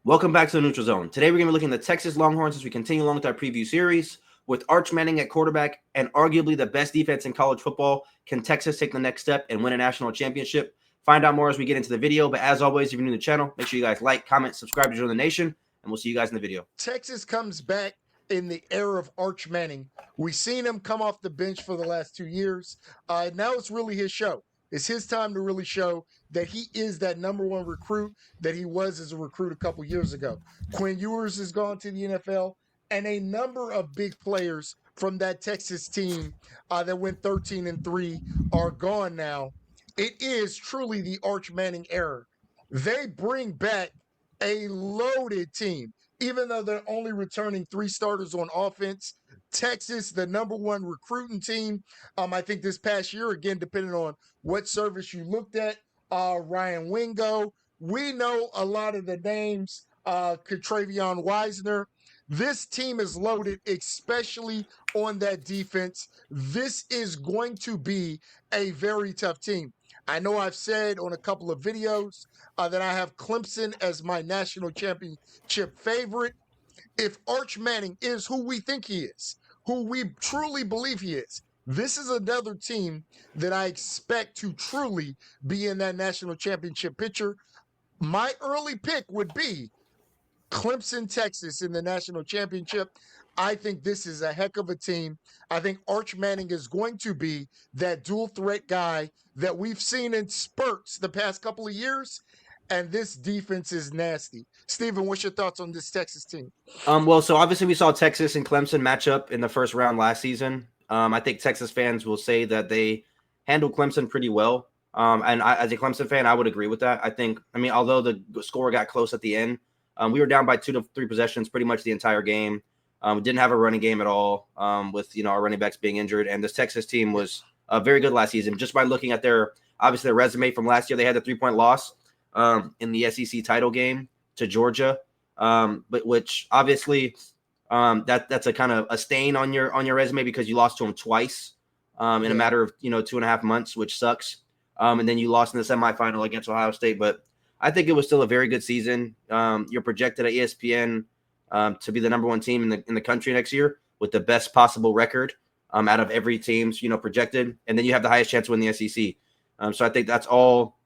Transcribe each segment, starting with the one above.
Welcome back to the Neutral Zone. Today we're going to be looking at the Texas Longhorns as we continue along with our preview series. With Arch Manning at quarterback and arguably the best defense in college football, can Texas take the next step and win a national championship? Find out more as we get into the video. But as always, if you're new to the channel, make sure you guys like, comment, subscribe to join the nation, and we'll see you guys in the video. Texas comes back in the era of Arch Manning. We've seen him come off the bench for the last 2 years. Now it's really his show. It's his time to really show that he is that number one recruit that he was as a recruit a couple years ago. Quinn Ewers has gone to the NFL, and a number of big players from that Texas team that went 13-3 are gone now. It is truly the Arch Manning era. They bring back a loaded team. Even though they're only returning 3 starters on offense, Texas, the number one recruiting team, I think this past year, again, depending on what service you looked at, Ryan Wingo. We know a lot of the names, Travion Wisner. This team is loaded, especially on that defense. This is going to be a very tough team. I know I've said on a couple of videos that I have Clemson as my national championship favorite. If Arch Manning is who we think he is, who we truly believe he is, this is another team that I expect to truly be in that national championship picture. My early pick would be Clemson, Texas in the national championship. I think this is a heck of a team. I think Arch Manning is going to be that dual threat guy that we've seen in spurts the past couple of years. And this defense is nasty. Steven, what's your thoughts on this Texas team? Well, so obviously we saw Texas and Clemson match up in the first round last season. I think Texas fans will say that they handled Clemson pretty well. And as a Clemson fan, I would agree with that. Although the score got close at the end, we were down by 2 to 3 possessions pretty much the entire game. We didn't have a running game at all with, our running backs being injured. And this Texas team was very good last season. Just by looking at their resume from last year, they had the 3-point loss in the SEC title game to Georgia. But which obviously that's a kind of a stain on your resume because you lost to them twice in a matter of 2.5 months, which sucks. And then you lost in the semifinal against Ohio State. But I think it was still a very good season. You're projected at ESPN to be the number one team in the country next year with the best possible record out of every team's projected, and then you have the highest chance to win the SEC. So I think that's all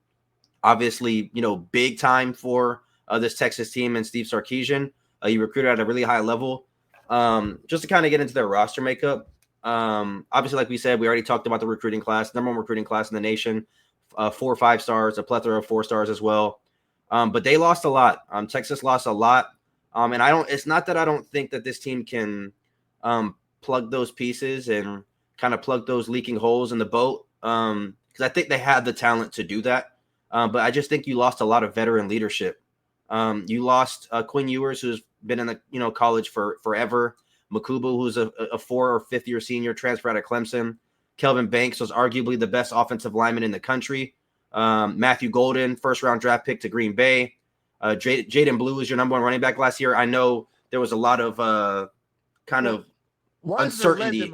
obviously big time for this Texas team and Steve Sarkisian. You recruited at a really high level. Just to kind of get into their roster makeup, obviously, like we said, we already talked about the recruiting class, number one recruiting class in the nation, 4 5-stars, a plethora of 4-stars as well. But they lost a lot. Texas lost a lot. And it's not that I don't think that this team can plug those pieces and kind of plug those leaking holes in the boat. Because I think they have the talent to do that. But I just think you lost a lot of veteran leadership. You lost Quinn Ewers, who's been in the college for forever. Makubu, who's a 4- or 5th-year senior transfer out of Clemson. Kelvin Banks was arguably the best offensive lineman in the country. Matthew Golden, first-round draft pick to Green Bay. Jaden Blue was your number one running back last year. I know there was a lot of uncertainty.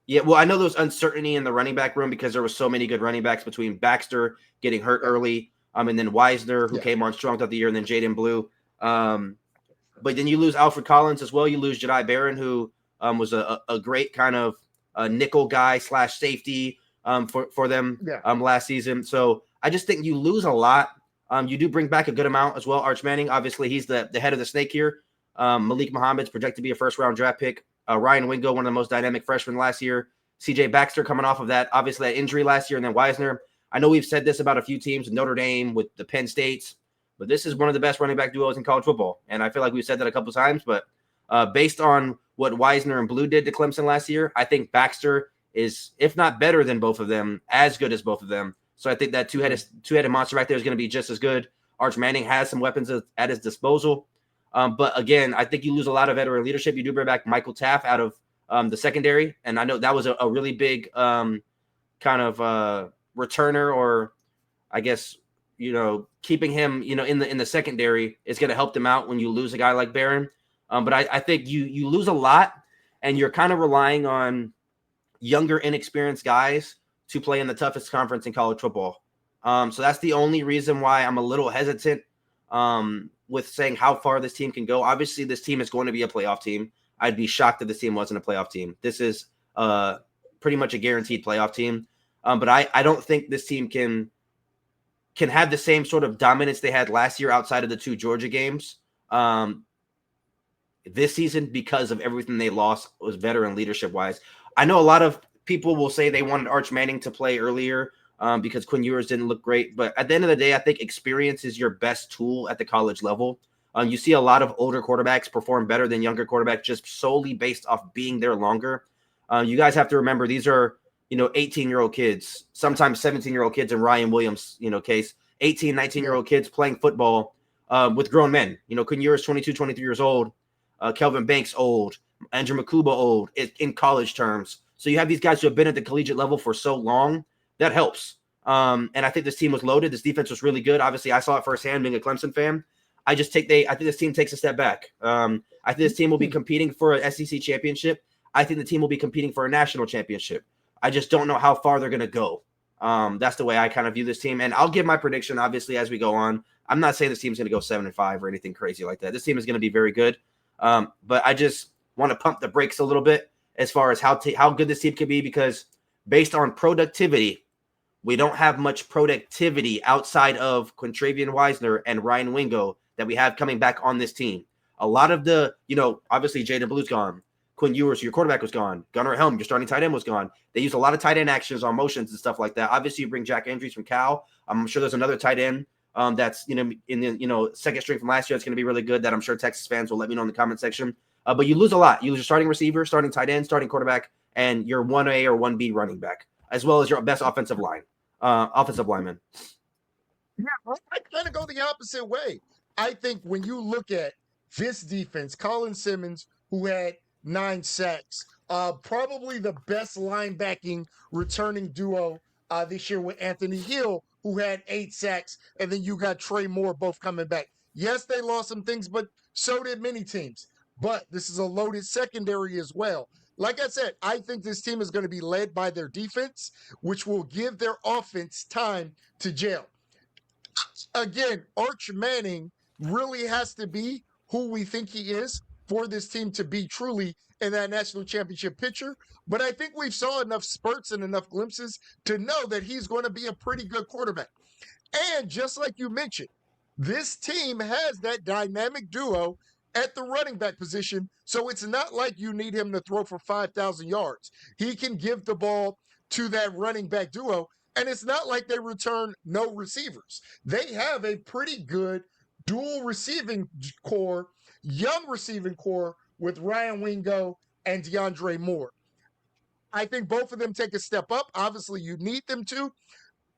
Yeah, well, I know there was uncertainty in the running back room because there was so many good running backs between Baxter getting hurt early, and then Wisner, who came on strong throughout the year, and then Jaden Blue. But then you lose Alfred Collins as well. You lose Jedi Barron, who was a great kind of nickel guy / safety for them last season. So I just think you lose a lot. You do bring back a good amount as well. Arch Manning, obviously, he's the head of the snake here. Malik Muhammad's projected to be a first-round draft pick. Ryan Wingo, one of the most dynamic freshmen last year. CJ Baxter coming off of that, obviously, that injury last year. And then Wisner. I know we've said this about a few teams, with Notre Dame, with the Penn States. But this is one of the best running back duos in college football. And I feel like we've said that a couple of times. But based on what Wisner and Blue did to Clemson last year, I think Baxter is, if not better than both of them, as good as both of them. So I think that two-headed monster right there is going to be just as good. Arch Manning has some weapons at his disposal. But again, I think you lose a lot of veteran leadership. You do bring back Michael Taft out of the secondary. And I know that was a really big kind of returner, or I guess, keeping him, in the secondary is going to help them out when you lose a guy like Barron. But I think you lose a lot, and you're kind of relying on younger, inexperienced guys to play in the toughest conference in college football. So that's the only reason why I'm a little hesitant with saying how far this team can go. Obviously, this team is going to be a playoff team. I'd be shocked if this team wasn't a playoff team. This is pretty much a guaranteed playoff team. But I don't think this team can have the same sort of dominance they had last year outside of the 2 Georgia games. This season, because of everything they lost, was veteran leadership wise. I know a lot of people will say they wanted Arch Manning to play earlier because Quinn Ewers didn't look great. But at the end of the day, I think experience is your best tool at the college level. You see a lot of older quarterbacks perform better than younger quarterbacks just solely based off being there longer. You guys have to remember these are, 18-year-old kids, sometimes 17-year-old kids in Ryan Williams, case, 18, 19-year-old kids playing football with grown men. Quinn Ewers, 22, 23 years old. Kelvin Banks old. Andrew Makuba old in college terms. So you have these guys who have been at the collegiate level for so long. That helps. And I think this team was loaded. This defense was really good. Obviously, I saw it firsthand being a Clemson fan. I think this team takes a step back. I think this team will be competing for an SEC championship. I think the team will be competing for a national championship. I just don't know how far they're going to go. That's the way I kind of view this team. And I'll give my prediction, obviously, as we go on. I'm not saying this team's going to go 7-5 or anything crazy like that. This team is going to be very good. But I just want to pump the brakes a little bit as far as how good this team can be, because based on productivity, we don't have much productivity outside of Quintravian Wisner and Ryan Wingo that we have coming back on this team. A lot of the, obviously Jaden Blue's gone. Quinn Ewers, your quarterback, was gone. Gunnar Helm, your starting tight end, was gone. They use a lot of tight end actions on motions and stuff like that. Obviously, you bring Jack Andrews from Cal. I'm sure there's another tight end that's, in the, second string from last year. It's going to be really good that I'm sure Texas fans will let me know in the comment section. But you lose a lot. You lose your starting receiver, starting tight end, starting quarterback, and your 1A or 1B running back, as well as your best offensive lineman. Yeah, I kind of go the opposite way. I think when you look at this defense, Colin Simmons, who had 9 sacks, probably the best linebacking returning duo this year with Anthony Hill, who had 8 sacks, and then you got Trey Moore both coming back. Yes, they lost some things, but so did many teams. But this is a loaded secondary as well. Like I said, I think this team is going to be led by their defense, which will give their offense time to gel. Again, Arch Manning really has to be who we think he is for this team to be truly in that national championship picture. But I think we've saw enough spurts and enough glimpses to know that he's going to be a pretty good quarterback. And just like you mentioned, this team has that dynamic duo at the running back position. So it's not like you need him to throw for 5,000 yards. He can give the ball to that running back duo. And it's not like they return no receivers. They have a pretty good dual receiving core, young receiving core with Ryan Wingo and DeAndre Moore. I think both of them take a step up. Obviously, you need them to,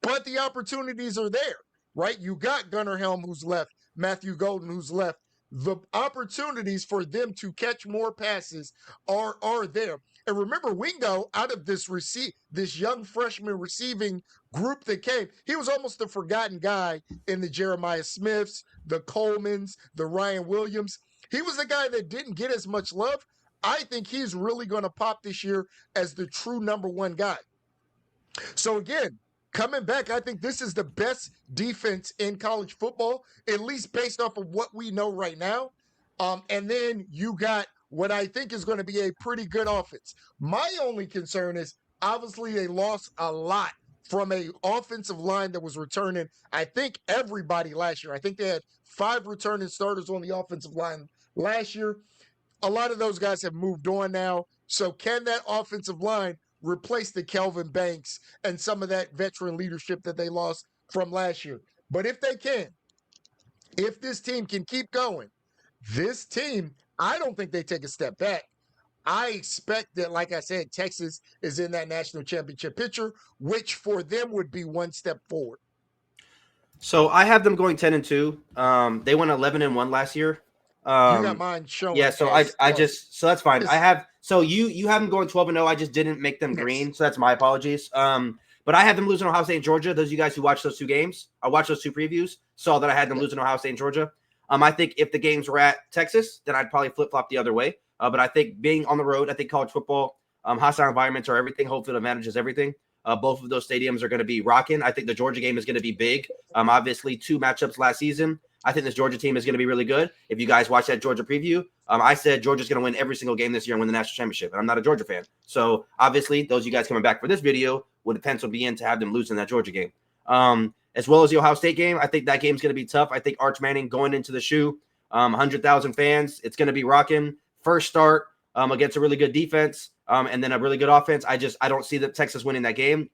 but the opportunities are there, right? You got Gunnar Helm, who's left, Matthew Golden, who's left. The opportunities for them to catch more passes are there. And remember, Wingo, out of this young freshman receiving group that came, he was almost the forgotten guy in the Jeremiah Smiths, the Colemans, the Ryan Williams. He was the guy that didn't get as much love. I think he's really going to pop this year as the true number one guy. So again, coming back, I think this is the best defense in college football, at least based off of what we know right now. And then you got what I think is going to be a pretty good offense. My only concern is obviously they lost a lot from an offensive line that was returning, I think, everybody last year. I think they had 5 returning starters on the offensive line last year. A lot of those guys have moved on now. So can that offensive line replace the Kelvin Banks and some of that veteran leadership that they lost from last year? But if they can, if this team can keep going, this team, I don't think they take a step back. I expect that, like I said, Texas is in that national championship picture, which for them would be one step forward. So I have them going 10-2. They went 11-1 last year. You got mine showing. Yeah, so so that's fine. I have you have them going 12-0. I just didn't make them green, so that's my apologies. But I had them losing Ohio State and Georgia. Those of you guys who watched those 2 games, I watched those 2 previews, saw that I had them losing Ohio State and Georgia. I think if the games were at Texas, then I'd probably flip-flop the other way. But I think being on the road, I think college football, hostile environments are everything. Hopefully it manages everything. Both of those stadiums are going to be rocking. I think the Georgia game is going to be big. Obviously, 2 matchups last season. I think this Georgia team is going to be really good. If you guys watch that Georgia preview, I said Georgia's going to win every single game this year and win the national championship. And I'm not a Georgia fan. So obviously, those of you guys coming back for this video would pencil be in to have them lose in that Georgia game. As well as the Ohio State game, I think that game's going to be tough. I think Arch Manning going into the shoe, 100,000 fans, it's going to be rocking. First start against a really good defense and then a really good offense. I don't see that Texas winning that game.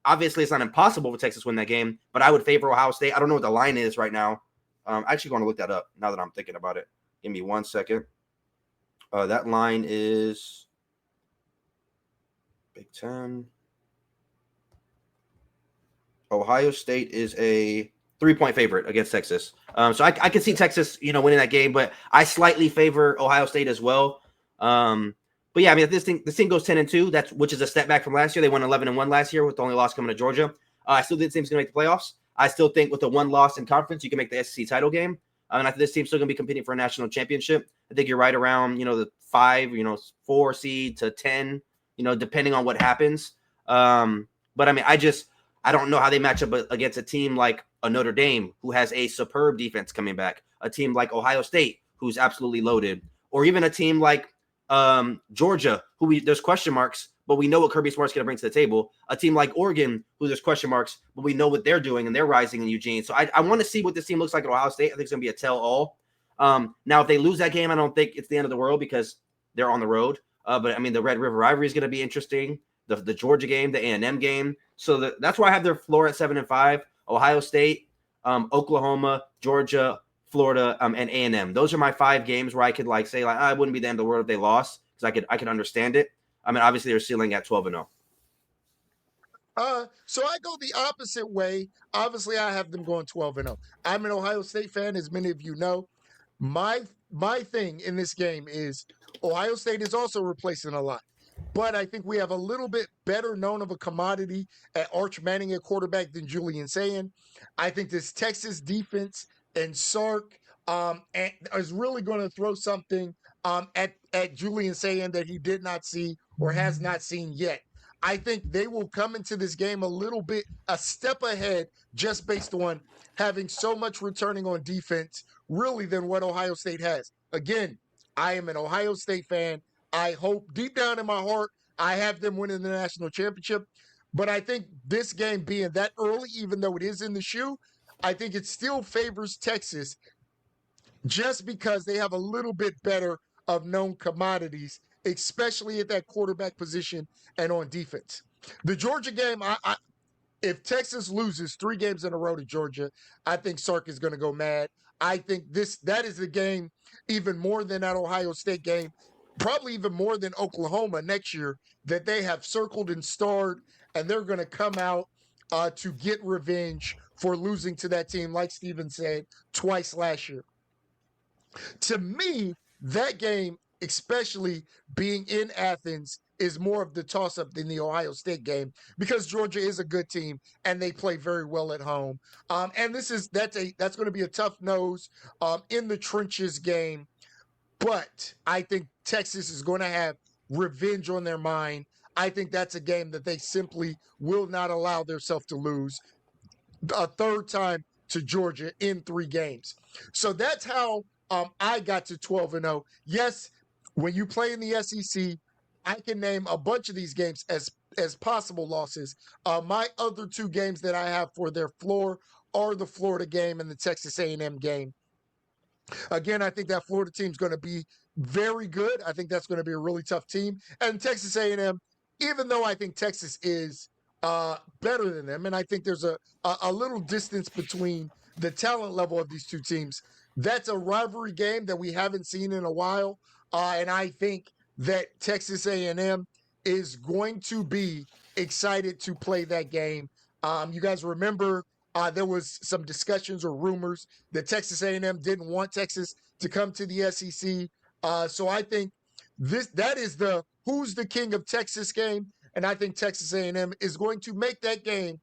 Obviously, it's not impossible for Texas to win that game, but I would favor Ohio State. I don't know what the line is right now. I'm actually going to look that up now that I'm thinking about it. Give me 1 second. That line is Big Ten. Ohio State is a 3-point favorite against Texas. So I can see Texas, winning that game, but I slightly favor Ohio State as well. But yeah, I mean, if this thing goes 10-2, which is a step back from last year. They won 11-1 last year with the only loss coming to Georgia. I still think the team's going to make the playoffs. I still think with the one loss in conference, you can make the SEC title game. And I think this team's still going to be competing for a national championship. I think you're right around, the 4 seed to 10, depending on what happens. But I mean, I don't know how they match up against a team like a Notre Dame, who has a superb defense coming back, a team like Ohio State, who's absolutely loaded, or even a team like Georgia, there's question marks, but we know what Kirby Smart's going to bring to the table. A team like Oregon, who there's question marks, but we know what they're doing and they're rising in Eugene. So I want to see what this team looks like at Ohio State. I think it's going to be a tell-all. Now, if they lose that game, I don't think it's the end of the world because they're on the road. But I mean, the Red River rivalry is going to be interesting. The Georgia game, the A&M game. So that's why I have their floor at 7-5. Ohio State, Oklahoma, Georgia, Florida, and A&M. Those are my 5 games where I could say I wouldn't be the end of the world if they lost because I could understand it. I mean, obviously they're ceiling at 12-0. So I go the opposite way. Obviously, I have them going 12-0. I'm an Ohio State fan, as many of you know. My thing in this game is Ohio State is also replacing a lot. But I think we have a little bit better known of a commodity at Arch Manning at quarterback than Julian Sayin. I think this Texas defense and Sark is really going to throw something at Julian Sayin that he did not see or has not seen yet. I think they will come into this game a step ahead just based on having so much returning on defense, really, than what Ohio State has. Again, I am an Ohio State fan. I hope deep down in my heart, I have them winning the national championship. But I think this game being that early, even though it is in the shoe, I think it still favors Texas just because they have a little bit better of known commodities, especially at that quarterback position and on defense. The Georgia game, if Texas loses 3 games in a row to Georgia, I think Sark is going to go mad. I think that is the game, even more than that Ohio State game, probably even more than Oklahoma next year, that they have circled and starred, and they're going to come out to get revenge for losing to that team, like Steven said, twice last year. To me, that game, especially being in Athens, is more of the toss-up than the Ohio State game because Georgia is a good team and they play very well at home. And that's going to be a tough nose in the trenches game. But I think Texas is going to have revenge on their mind. I think that's a game that they simply will not allow themselves to lose a third time to Georgia in 3 games. So that's how I got to 12-0. Yes, when you play in the SEC, I can name a bunch of these games as possible losses. My other 2 games that I have for their floor are the Florida game and the Texas A&M game. Again, I think that Florida team is going to be very good. I think that's going to be a really tough team. And Texas A&M, even though I think Texas is better than them, and I think there's a little distance between the talent level of these 2 teams, that's a rivalry game that we haven't seen in a while. And I think that Texas A&M is going to be excited to play that game. You guys remember there was some discussions or rumors that Texas A&M didn't want Texas to come to the SEC. So I think that is the who's the king of Texas game, and I think Texas A&M is going to make that game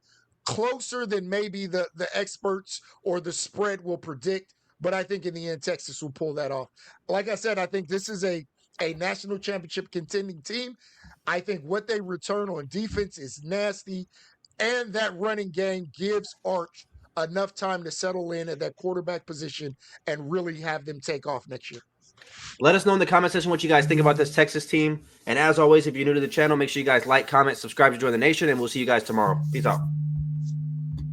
closer than maybe the experts or the spread will predict. But I think in the end, Texas will pull that off. Like I said, I think this is a national championship contending team. I think what they return on defense is nasty. And that running game gives Arch enough time to settle in at that quarterback position and really have them take off next year. Let us know in the comment section what you guys think about this Texas team. And as always, if you're new to the channel, make sure you guys like, comment, subscribe to join the nation, and we'll see you guys tomorrow. Peace out.